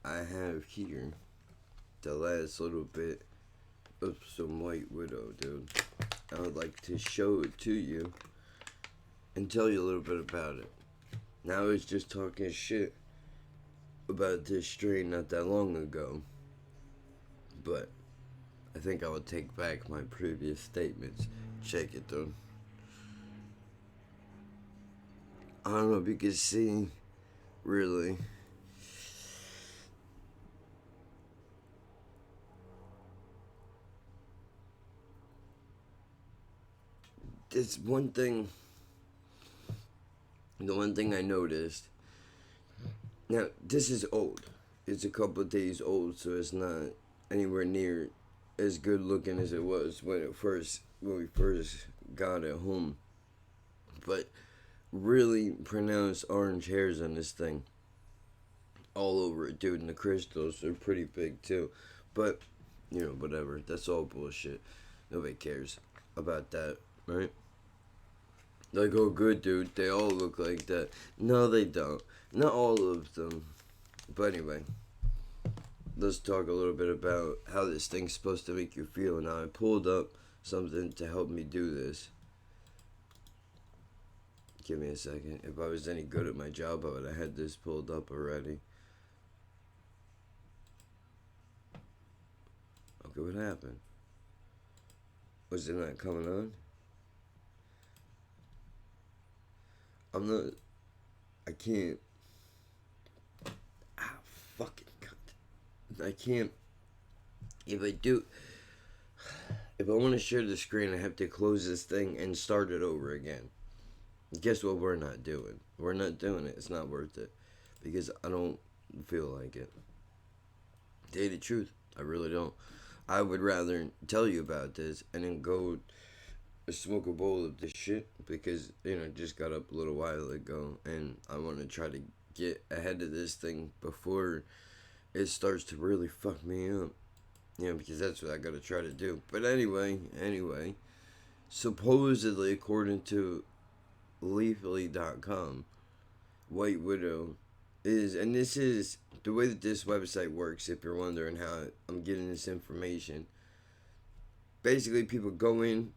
I have here the last little bit of some White Widow, dude. I would like to show it to you and tell you a little bit about it. Now, I was just talking shit about this strain not that long ago, but I think I will take back my previous statements. Check it, though. I don't know if you can see, really. It's one thing, the one thing I noticed. Now, this is old. It's a couple of days old, so it's not anywhere near as good looking as it was when we first got it home. But really pronounced orange hairs on this thing. All over it, dude, and the crystals are pretty big too. But, whatever. That's all bullshit. Nobody cares about that, right? Like, oh, good, dude. They all look like that. No, they don't. Not all of them. But anyway, let's talk a little bit about how this thing's supposed to make you feel. Now, I pulled up something to help me do this. Give me a second. If I was any good at my job, I would have had this pulled up already. Okay, what happened? Was it not coming on? I'm not. I can't. Ah, fucking cunt. I can't. If I do. If I want to share the screen, I have to close this thing and start it over again. Guess what we're not doing? We're not doing it. It's not worth it. Because I don't feel like it. Tell you the truth, I really don't. I would rather tell you about this and then go smoke a bowl of this shit because, just got up a little while ago and I want to try to get ahead of this thing before it starts to really fuck me up. Because that's what I gotta try to do. But anyway, supposedly, according to Leafly.com, White Widow is, and this is the way that this website works, if you're wondering how I'm getting this information. Basically, people go in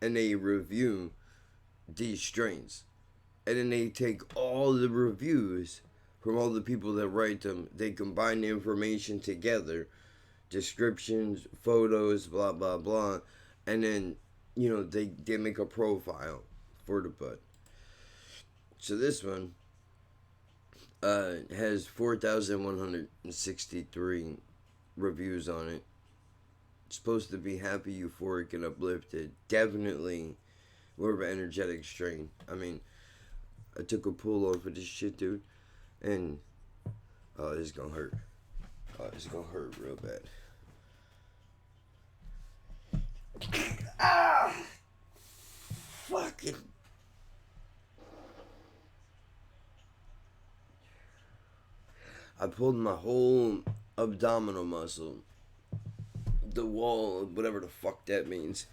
and they review these strains. And then they take all the reviews from all the people that write them, they combine the information together, descriptions, photos, blah, blah, blah, and then, they make a profile for the bud. So this one has 4,163 reviews on it. It's supposed to be happy, euphoric, and uplifted. Definitely more of an energetic strain. I mean, I took a pull off of this shit, dude, and it's gonna hurt. It's gonna hurt real bad. Ah! Fucking. I pulled my whole abdominal muscle. The wall, whatever the fuck that means.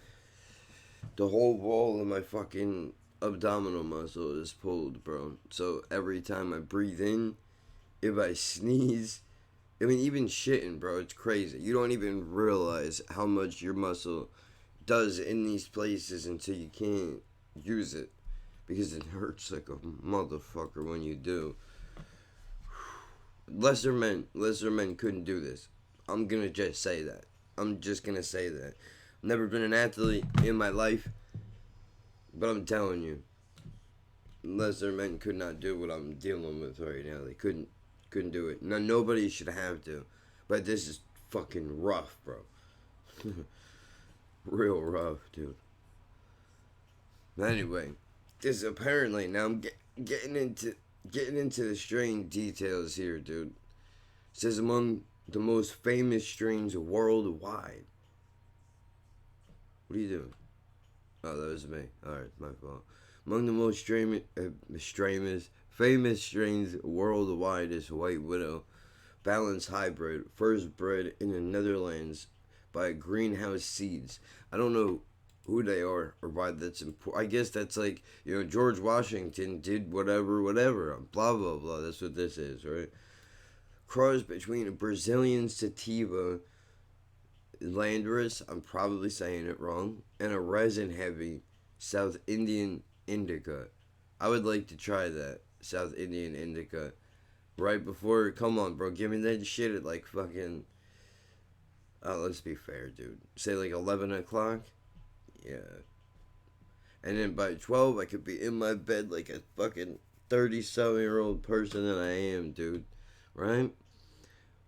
The whole wall of my fucking abdominal muscle is pulled, bro. So every time I breathe in, if I sneeze, I mean, even shitting, bro, it's crazy. You don't even realize how much your muscle does in these places until you can't use it. Because it hurts like a motherfucker when you do. Lesser men couldn't do this. I'm gonna just say that. I'm just gonna say that. Never been an athlete in my life, but I'm telling you, lesser men could not do what I'm dealing with right now. They couldn't do it. Now nobody should have to, but this is fucking rough, bro. Real rough, dude. But anyway, this apparently now I'm getting into the strain details here, dude. It says among the most famous strains worldwide. What are you doing? Oh, that was me. Alright, my fault. Among the most famous strains worldwide is White Widow, balanced hybrid, first bred in the Netherlands by Greenhouse Seeds. I don't know who they are or why that's important. I guess that's like, George Washington did whatever, blah, blah, blah. That's what this is, right? cross between a Brazilian sativa Landrace, I'm probably saying it wrong, and a resin heavy South Indian indica. I would like to try that South Indian indica right before. Come on, bro, give me that shit at like fucking. Let's be fair, dude. Say like 11 o'clock. Yeah, and then by 12, I could be in my bed like a fucking 37-year-old person that I am, dude. Right?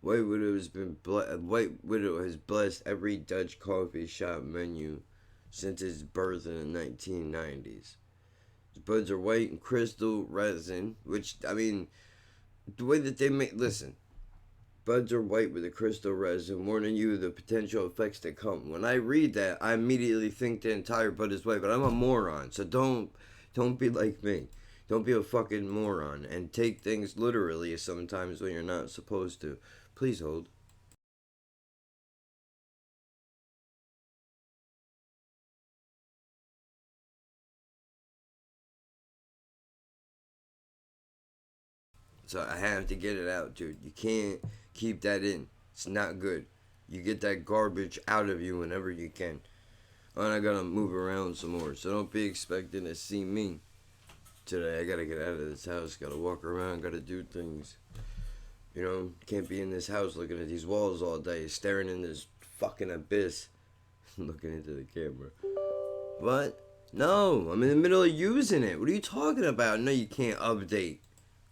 White Widow has blessed every Dutch coffee shop menu since its birth in the 1990s. The buds are white and crystal resin, which, I mean, the way that they make. Listen, buds are white with a crystal resin, warning you of the potential effects that come. When I read that, I immediately think the entire bud is white, but I'm a moron, so don't be like me. Don't be a fucking moron and take things literally sometimes when you're not supposed to. Please hold. So I have to get it out, dude. You can't keep that in. It's not good. You get that garbage out of you whenever you can. And I gotta move around some more. So don't be expecting to see me today. I gotta get out of this house. Gotta walk around. Gotta do things. You know, can't be in this house looking at these walls all day, staring in this fucking abyss, looking into the camera. What? No, I'm in the middle of using it. What are you talking about? No, you can't update.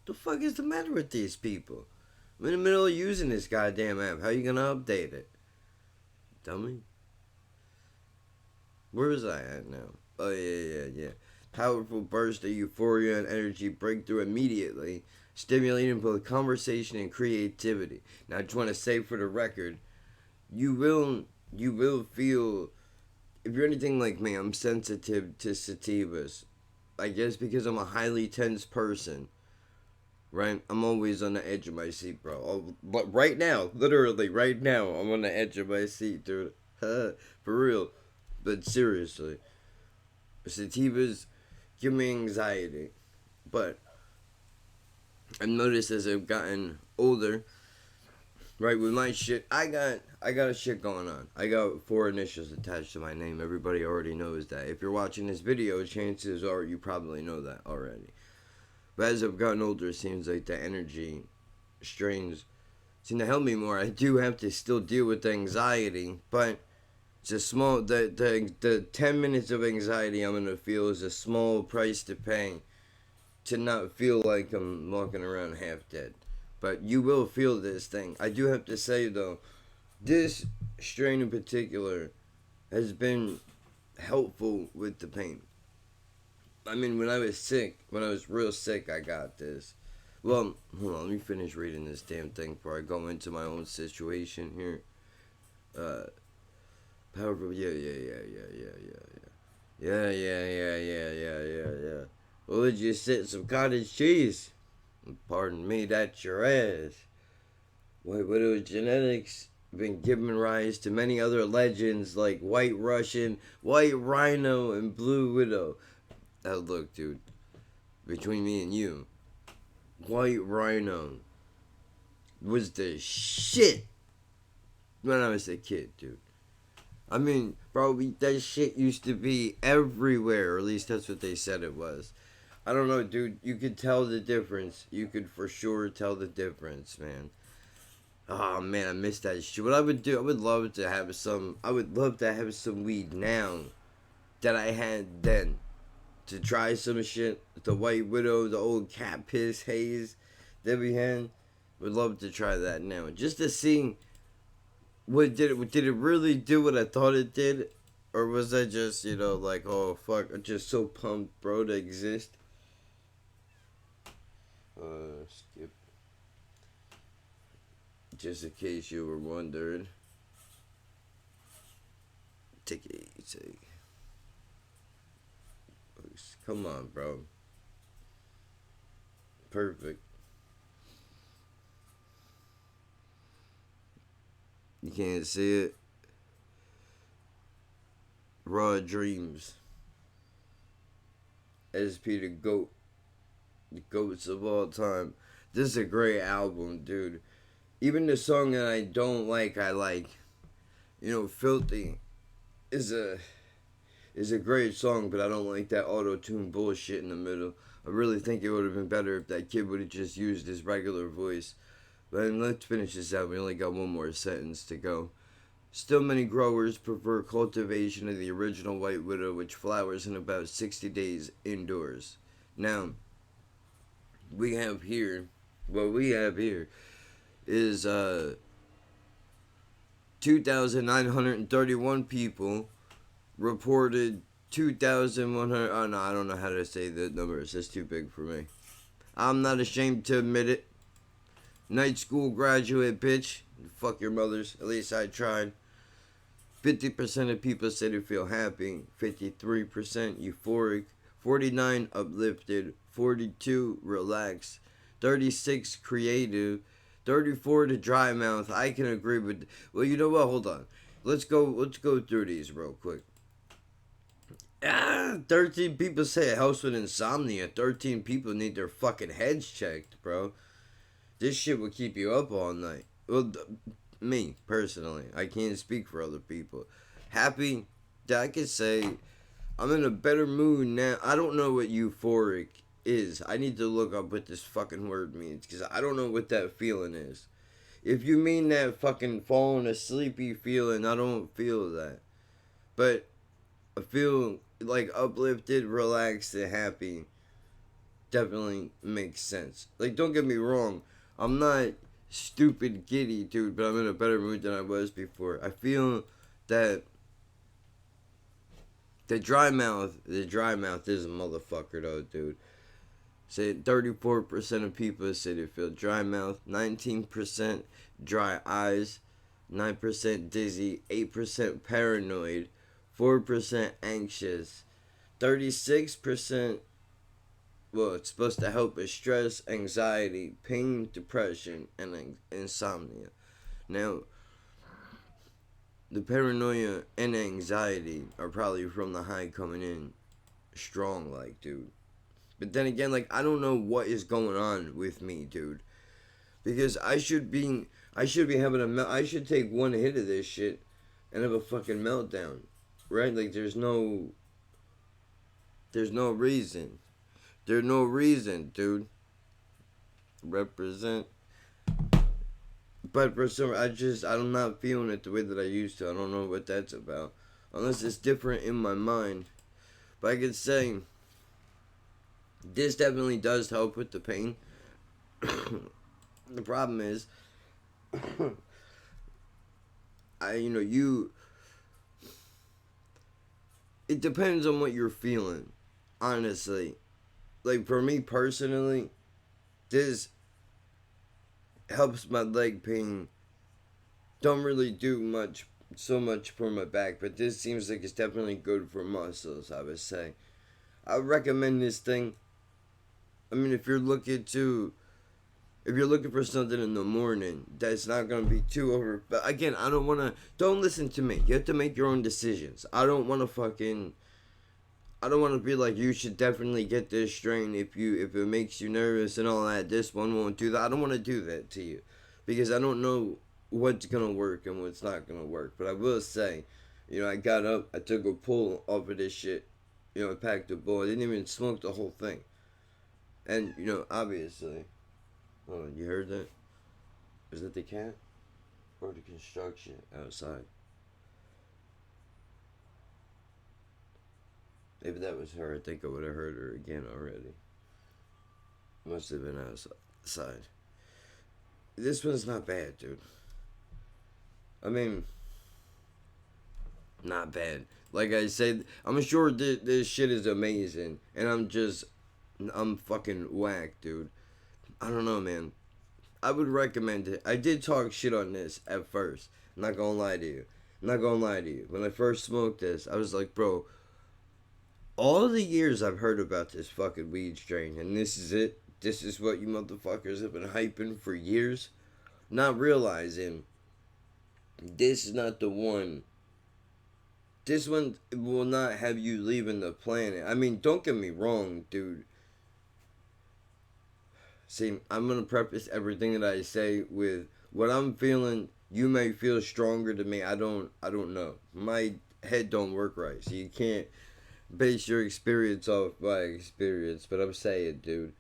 The fuck is the matter with these people? I'm in the middle of using this goddamn app. How you gonna update it? Dummy. Where was I at now? Oh, yeah. Powerful burst of euphoria and energy breakthrough immediately, stimulating both conversation and creativity. Now, I just want to say for the record, you will feel, if you're anything like me, I'm sensitive to sativas. I guess because I'm a highly tense person, right? I'm always on the edge of my seat, bro. But right now, literally right now, I'm on the edge of my seat, dude. For real. But seriously, sativas give me anxiety. But I've noticed as I've gotten older, right, with my shit, I got a shit going on. I got 4 initials attached to my name. Everybody already knows that. If you're watching this video, chances are you probably know that already. But as I've gotten older, it seems like the energy strains seem to help me more. I do have to still deal with the anxiety, but it's a small the 10 minutes of anxiety I'm gonna feel is a small price to pay to not feel like I'm walking around half dead. But you will feel this thing. I do have to say though, this strain in particular has been helpful with the pain. I mean, when I was sick, when I was real sick, I got this. Well, hold on, let me finish reading this damn thing before I go into my own situation here. Uh, Powerful, yeah. Well, would you sit some cottage cheese? Pardon me, that's your ass. White Widow genetics been giving rise to many other legends like White Russian, White Rhino, and Blue Widow. Now look, dude, between me and you, White Rhino was the shit when I was a kid, dude. I mean, bro, that shit used to be everywhere, or at least that's what they said it was. I don't know, dude. You could tell the difference. You could for sure tell the difference, man. Oh man, I miss that shit. What I would do, I would love to have some. I would love to have some weed now that I had then. To try some shit. The White Widow, the old cat piss haze that we had. Would love to try that now, just to see what did it really do what I thought it did, or was I just like, oh fuck, I'm just so pumped, bro, to exist. Skip. Just in case you were wondering, take it easy. Come on, bro. Perfect. You can't see it. Raw Dreams. SP the GOAT. The GOATs of all time. This is a great album, dude. even the song that I don't like, I like. You know, Filthy is a great song, but I don't like that auto tune bullshit in the middle. I really think it would have been better if that kid would have just used his regular voice. But let's finish this out. We only got one more sentence to go. Still, many growers prefer cultivation of the original white widow, which flowers in about 60 days indoors. Now, we have here, what we have here is 2,931 people reported 2,100. Oh no, I don't know how to say the numbers. It's too big for me. I'm not ashamed to admit it. Night school graduate, bitch. Fuck your mothers. At least I tried. 50% of people said they feel happy. 53% euphoric. 49 uplifted. 42 relaxed. 36 creative. 34 to dry mouth. I can agree with. Well, you know what? Hold on. Let's go through these real quick. 13 people say it helps with insomnia. 13 people need their fucking heads checked, bro. This shit will keep you up all night. Well, me, personally. I can't speak for other people. Happy, I could say I'm in a better mood now. I don't know what euphoric is. I need to look up what this fucking word means, because I don't know what that feeling is. If you mean that fucking falling asleepy feeling, I don't feel that. But I feel like uplifted, relaxed, and happy definitely makes sense. Like, don't get me wrong. I'm not stupid giddy, dude, but I'm in a better mood than I was before. I feel that the dry mouth is a motherfucker, though, dude. Say 34% of people say they feel dry mouth, 19% dry eyes, 9% dizzy, 8% paranoid, 4% anxious, 36%, well, it's supposed to help with stress, anxiety, pain, depression, and insomnia. Now, the paranoia and anxiety are probably from the high coming in strong, like, dude. But then again, like, I don't know what is going on with me, dude. Because I should be having I should take one hit of this shit and have a fucking meltdown. Right? Like, there's no reason. There's no reason, dude. Represent. But for some, I'm not feeling it the way that I used to. I don't know what that's about. Unless it's different in my mind. But I could say, this definitely does help with the pain. The problem is, it depends on what you're feeling, honestly. Like, for me personally, this helps my leg pain. Don't really do so much for my back, but this seems like it's definitely good for muscles, I would say. I would recommend this thing. I mean, if you're looking for something in the morning that's not going to be too over. But again, don't listen to me. You have to make your own decisions. I don't want to be like, you should definitely get this strain if it makes you nervous and all that. This one won't do that. I don't want to do that to you, because I don't know what's going to work and what's not going to work. But I will say, I got up, I took a pull off of this shit. I packed a bowl. I didn't even smoke the whole thing. And, obviously, hold on, you heard that? Is that the cat? Or the construction outside? If that was her, I think I would have heard her again already. Must have been outside. This one's not bad, dude. I mean, not bad. Like I said, I'm sure this shit is amazing. And I'm fucking whack, dude. I don't know, man. I would recommend it. I did talk shit on this at first. I'm not gonna lie to you. When I first smoked this, I was like, bro, all the years I've heard about this fucking weed strain, and this is it. This is what you motherfuckers have been hyping for years. Not realizing this is not the one. This one will not have you leaving the planet. I mean, don't get me wrong, dude. See, I'm going to preface everything that I say with what I'm feeling, you may feel stronger than me. I don't know. My head don't work right, so you can't base your experience off my experience. But I'm saying, dude,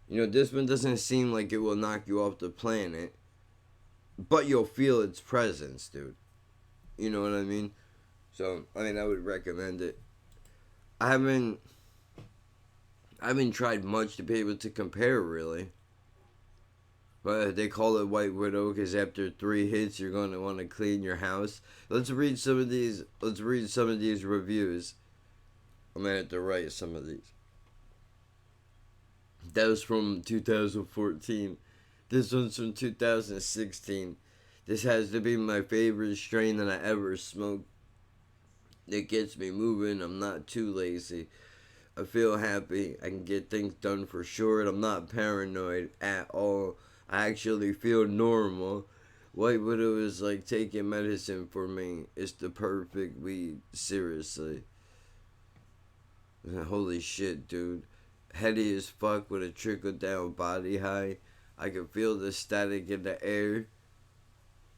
this one doesn't seem like it will knock you off the planet, but you'll feel its presence, dude. You know what I mean? So, I mean, I would recommend it. I haven't tried much to be able to compare, really. But they call it White Widow because after 3 hits, you're going to want to clean your house. Let's read some of these. Let's read some of these reviews. I'm gonna have to write some of these. That was from 2014. This one's from 2016. This has to be my favorite strain that I ever smoked. It gets me moving. I'm not too lazy. I feel happy. I can get things done for sure. And I'm not paranoid at all. I actually feel normal. White Widow is like taking medicine for me. It's the perfect weed. Seriously. Holy shit, dude. Heady as fuck with a trickle down body high. I can feel the static in the air.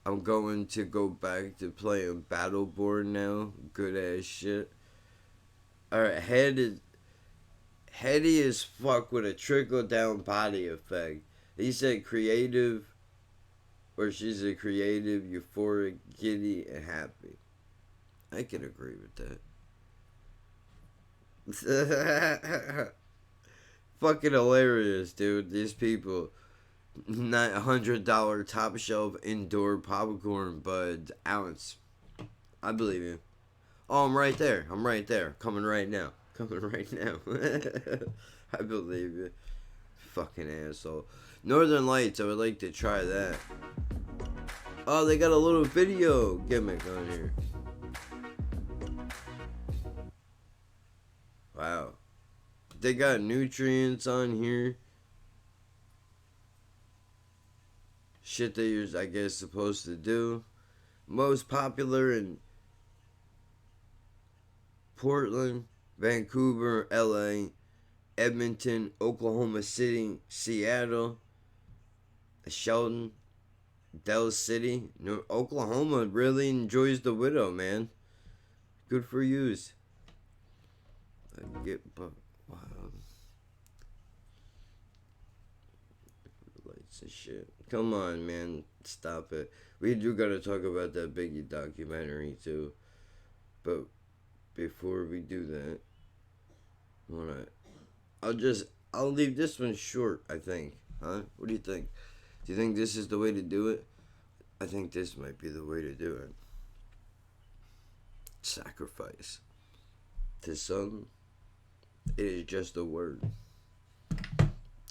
I'm going to go back to playing Battleborn now. Good ass shit. Alright, heady as fuck with a trickle down body effect. He said creative, or she's a creative, euphoric, giddy, and happy. I can agree with that. Fucking hilarious, dude. These people. Not $100 top shelf indoor popcorn buds ounce. I believe you. Oh, I'm right there. I'm right there. Coming right now. Coming right now. I believe you. Fucking asshole. Northern Lights, I would like to try that. Oh, they got a little video gimmick on here. Wow. They got nutrients on here. Shit that you're, I guess, supposed to do. Most popular in Portland, Vancouver, LA, Edmonton, Oklahoma City, Seattle, Shelton, Del City. No, Oklahoma really enjoys the Widow, man. Good for yous. Wow. Lights and shit. Come on, man. Stop it. We do gotta talk about that Biggie documentary, too. But before we do that, I'll leave this one short, I think. Huh? What do you think? Do you think this is the way to do it? I think this might be the way to do it. Sacrifice. To some, it is just a word.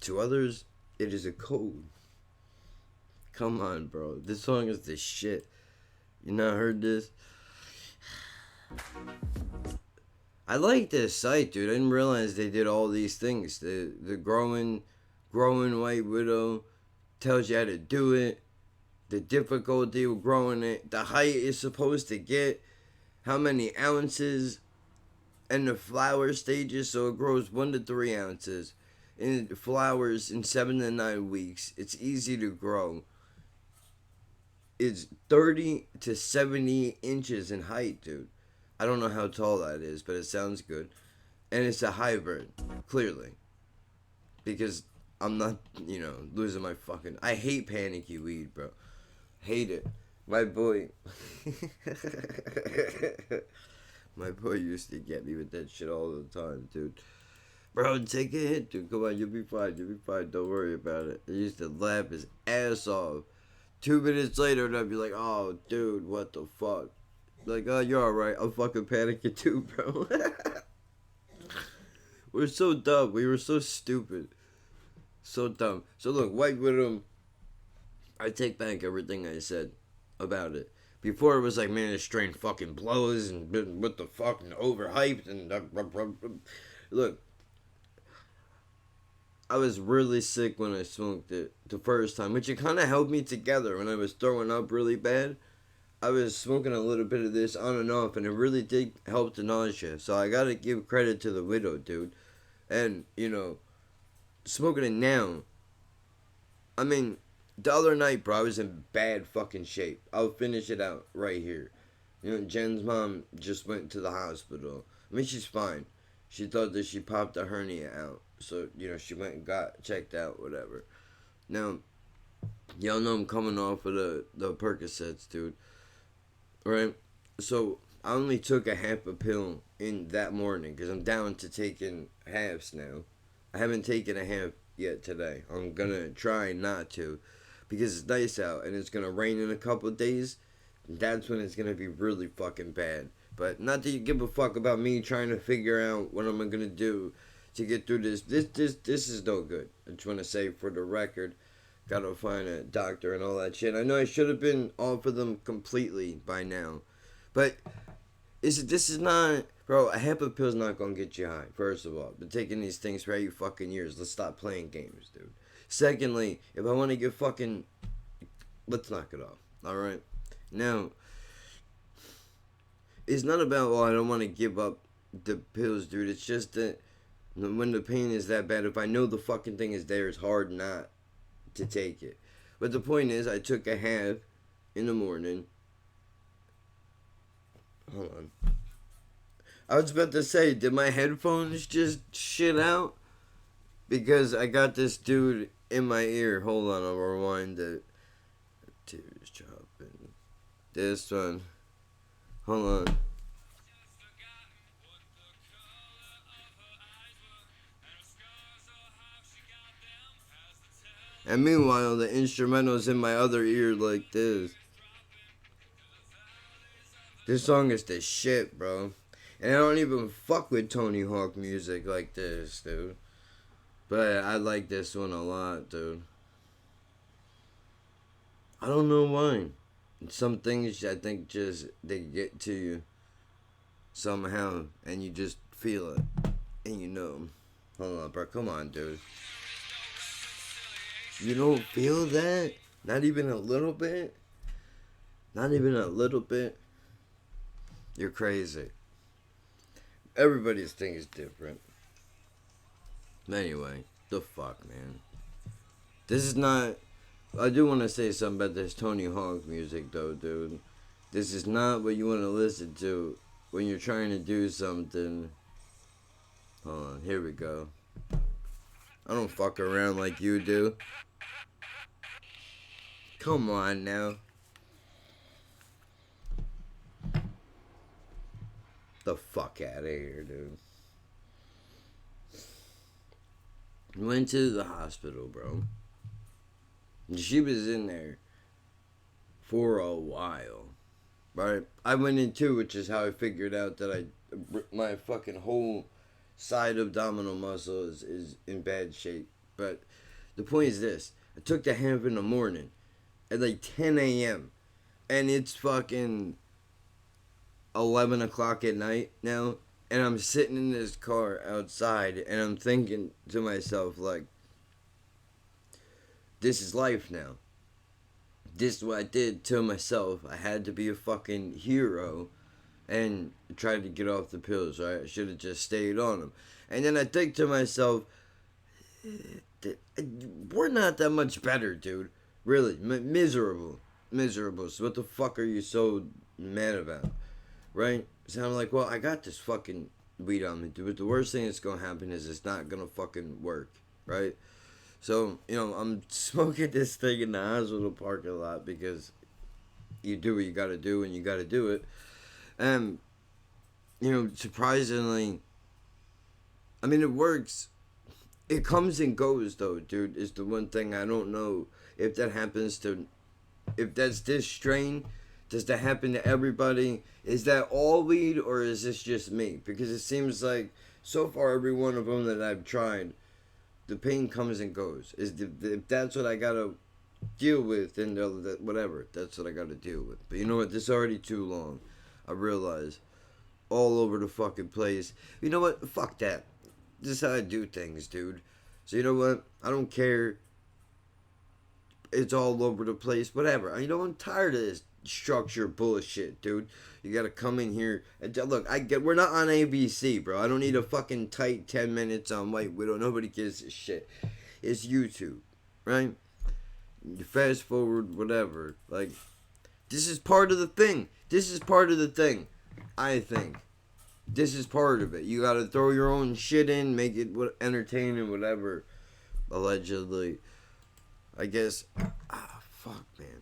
To others, it is a code. Come on, bro. This song is the shit. You not heard this? I like this site, dude. I didn't realize they did all these things. The growing White Widow tells you how to do it. The difficulty of growing it. The height it's supposed to get. How many ounces. And the flower stages, so it grows 1 to 3 ounces. And it flowers in 7 to 9 weeks. It's easy to grow. It's 30 to 70 inches in height, dude. I don't know how tall that is, but it sounds good. And it's a hybrid, clearly. Because I'm not, losing my fucking... I hate panicky weed, bro. Hate it. My boy... My boy used to get me with that shit all the time, dude. Bro, take a hit, dude. Come on, you'll be fine. You'll be fine. Don't worry about it. He used to laugh his ass off. 2 minutes later, and I'd be like, oh, dude, what the fuck? Like, oh, you're alright. I'm fucking panicking too, bro. We're so dumb. We were so stupid. So dumb. So look, White Widow, I take back everything I said about it. Before it was like, man, this strain fucking blows and what the fuck and overhyped and look, I was really sick when I smoked it the first time, which it kind of held me together when I was throwing up really bad. I was smoking a little bit of this on and off, and it really did help the nausea. So I gotta give credit to the Widow, dude. And, smoking it now, I mean, The other night, bro, I was in bad fucking shape. I'll finish it out right here. You know, Jen's mom just went to the hospital. I mean, she's fine. She thought that she popped a hernia out. So, you know, she went and got checked out, whatever. Now, y'all know I'm coming off of the Percocets, dude. Right? So, I only took a half a pill in that morning because I'm down to taking halves now. I haven't taken a half yet today. I'm gonna try not to because it's nice out and it's gonna rain in a couple of days. That's when it's gonna be really fucking bad. But not that you give a fuck about me trying to figure out what I'm gonna do to get through this. This is no good. I just wanna say for the record, gotta find a doctor and all that shit. I know I should have been off of them completely by now, but this is not, bro. A half a pill's not gonna get you high. First of all, been taking these things for 8 fucking years. Let's stop playing games, dude. Secondly, if I want to get fucking, let's knock it off. All right. Now, it's not about I don't want to give up the pills, dude. It's just that when the pain is that bad, if I know the fucking thing is there, it's hard not to take it. But the point is, I took a half in the morning. Hold on. I was about to say, did my headphones just shit out? Because I got this dude in my ear. Hold on, I'll rewind it. Tears dropping. This one. Hold on. And meanwhile, the instrumental's in my other ear like this. This song is the shit, bro. And I don't even fuck with Tony Hawk music like this, dude. But I like this one a lot, dude. I don't know why. Some things I think just they get to you somehow, and you just feel it, and you know. Hold on, bro. Come on, dude. You don't feel that? Not even a little bit? Not even a little bit? You're crazy. Everybody's thing is different. Anyway, the fuck, man. This is not. I do want to say something about this Tony Hawk music, though, dude. This is not what you want to listen to when you're trying to do something. Hold on, here we go. I don't fuck around like you do. Come on now. The fuck out of here, dude. Went to the hospital, bro. She was in there for a while, right? I went in too, which is how I figured out that my fucking whole side abdominal muscle is in bad shape. But the point is this: I took the half in the morning at like 10 a.m. and it's fucking 11 o'clock at night now, and I'm sitting in this car outside, and I'm thinking to myself, like, this is life now. This is what I did to myself. I had to be a fucking hero and try to get off the pills, right? I should have just stayed on them. And then I think to myself, we're not that much better, dude. Really, miserable. So what the fuck are you so mad about? Right? So I'm like, well, I got this fucking weed on me, dude. The worst thing that's gonna happen is it's not gonna fucking work, right? So, you know, I'm smoking this thing in the hospital parking lot because you do what you gotta do and you gotta do it. And, you know, surprisingly, I mean, it works. It comes and goes, though, dude, is the one thing I don't know if that happens to, if that's this strain. Does that happen to everybody? Is that all weed or is this just me? Because it seems like so far every one of them that I've tried, the pain comes and goes. If that's what I gotta deal with, then whatever. That's what I gotta deal with. But you know what? This is already too long. I realize. All over the fucking place. You know what? Fuck that. This is how I do things, dude. So you know what? I don't care. It's all over the place. Whatever. You know, I'm tired of this structure bullshit, dude. You gotta come in here and look. We're not on ABC, bro. I don't need a fucking tight 10 minutes on White Widow. Nobody gives a shit. It's YouTube, right? You fast forward, whatever. Like, this is part of the thing. This is part of the thing. I think. This is part of it. You gotta throw your own shit in, make it entertaining, whatever. Allegedly. I guess. Fuck, man.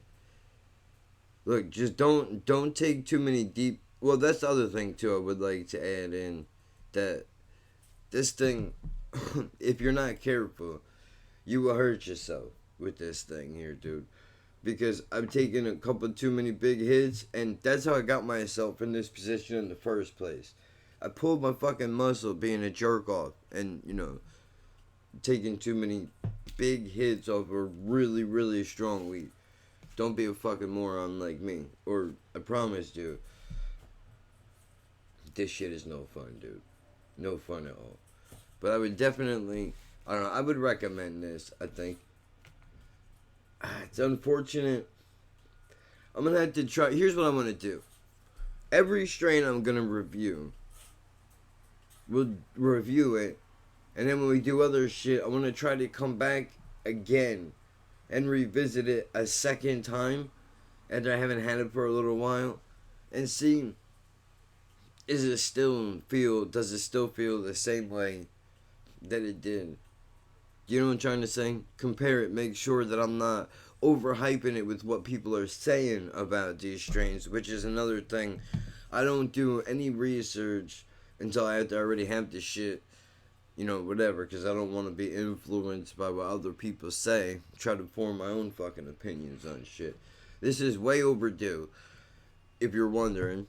Look, just don't take too many deep. Well, that's the other thing too. I would like to add in that this thing, if you're not careful, you will hurt yourself with this thing here, dude. Because I've taken a couple too many big hits, and that's how I got myself in this position in the first place. I pulled my fucking muscle being a jerk off, and taking too many big hits off a really, really strong weed. Don't be a fucking moron like me, or I promise you, this shit is no fun, dude. No fun at all. But I would definitely, I don't know, I would recommend this, I think. It's unfortunate. I'm going to have to try. Here's what I'm going to do. Every strain I'm going to review, we'll review it. And then when we do other shit, I want to try to come back again and revisit it a second time after I haven't had it for a little while. And see, does it still feel the same way that it did? You know what I'm trying to say? Compare it. Make sure that I'm not overhyping it with what people are saying about these strains, which is another thing. I don't do any research until I already have this shit, whatever, because I don't want to be influenced by what other people say. Try to form my own fucking opinions on shit. This is way overdue. If you're wondering,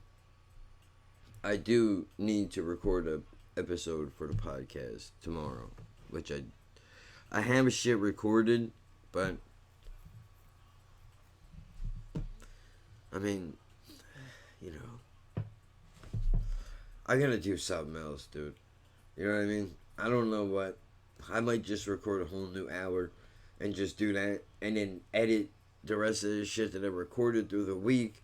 I do need to record a episode for the podcast tomorrow, which I have shit recorded, but I mean, I gotta do something else, dude. You know what I mean? I don't know what. I might just record a whole new hour and just do that, and then edit the rest of the shit that I recorded through the week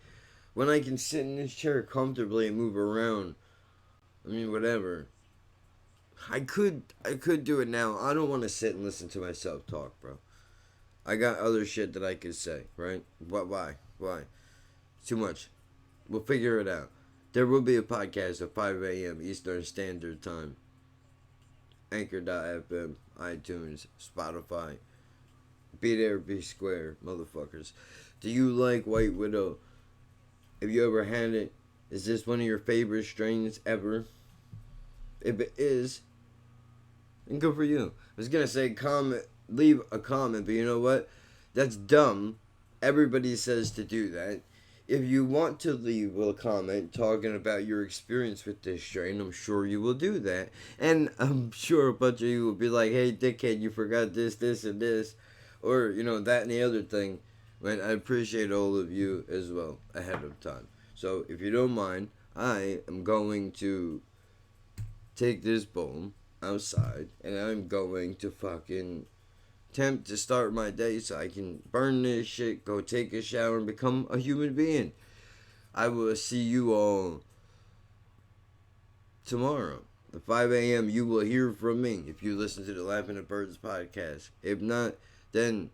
when I can sit in this chair comfortably and move around. I mean, whatever. I could do it now. I don't want to sit and listen to myself talk, bro. I got other shit that I could say, right? Why? It's too much. We'll figure it out. There will be a podcast at 5 a.m. Eastern Standard Time. Anchor.fm, iTunes, Spotify. Be there, be square, motherfuckers. Do you like White Widow? Have you ever had it? Is this one of your favorite strains ever? If it is, then good for you. I was gonna say leave a comment, but you know what? That's dumb. Everybody says to do that. If you want to leave a comment talking about your experience with this strain, I'm sure you will do that. And I'm sure a bunch of you will be like, hey, dickhead, you forgot this, and this. Or, that and the other thing. Man, I appreciate all of you as well ahead of time. So, if you don't mind, I am going to take this bowl outside, and I'm going to fucking attempt to start my day so I can burn this shit, go take a shower, and become a human being. I will see you all tomorrow. At 5 a.m., you will hear from me if you listen to the Laughing at Birds podcast. If not, then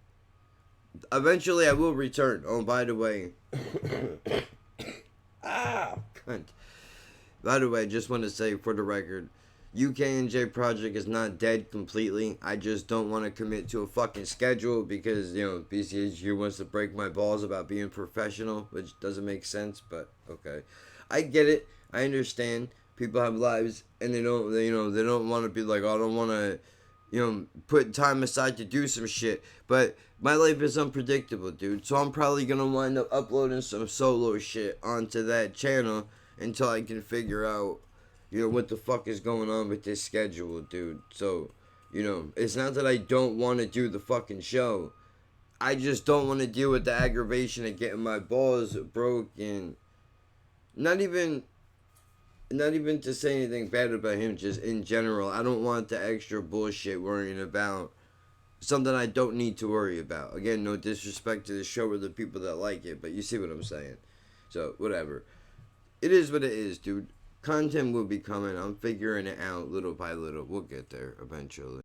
eventually I will return. Oh, by the way. Cunt. By the way, just want to say for the record, UKNJ project is not dead completely. I just don't want to commit to a fucking schedule because, BCHU wants to break my balls about being professional, which doesn't make sense, but okay. I get it. I understand. People have lives and they don't want to be like, oh, I don't want to, put time aside to do some shit. But my life is unpredictable, dude. So I'm probably going to wind up uploading some solo shit onto that channel until I can figure out what the fuck is going on with this schedule, dude. So, it's not that I don't want to do the fucking show. I just don't want to deal with the aggravation of getting my balls broken. Not even to say anything bad about him, just in general. I don't want the extra bullshit worrying about something I don't need to worry about. Again, no disrespect to the show or the people that like it, but you see what I'm saying. So, whatever. It is what it is, dude. Content will be coming. I'm figuring it out little by little. We'll get there eventually.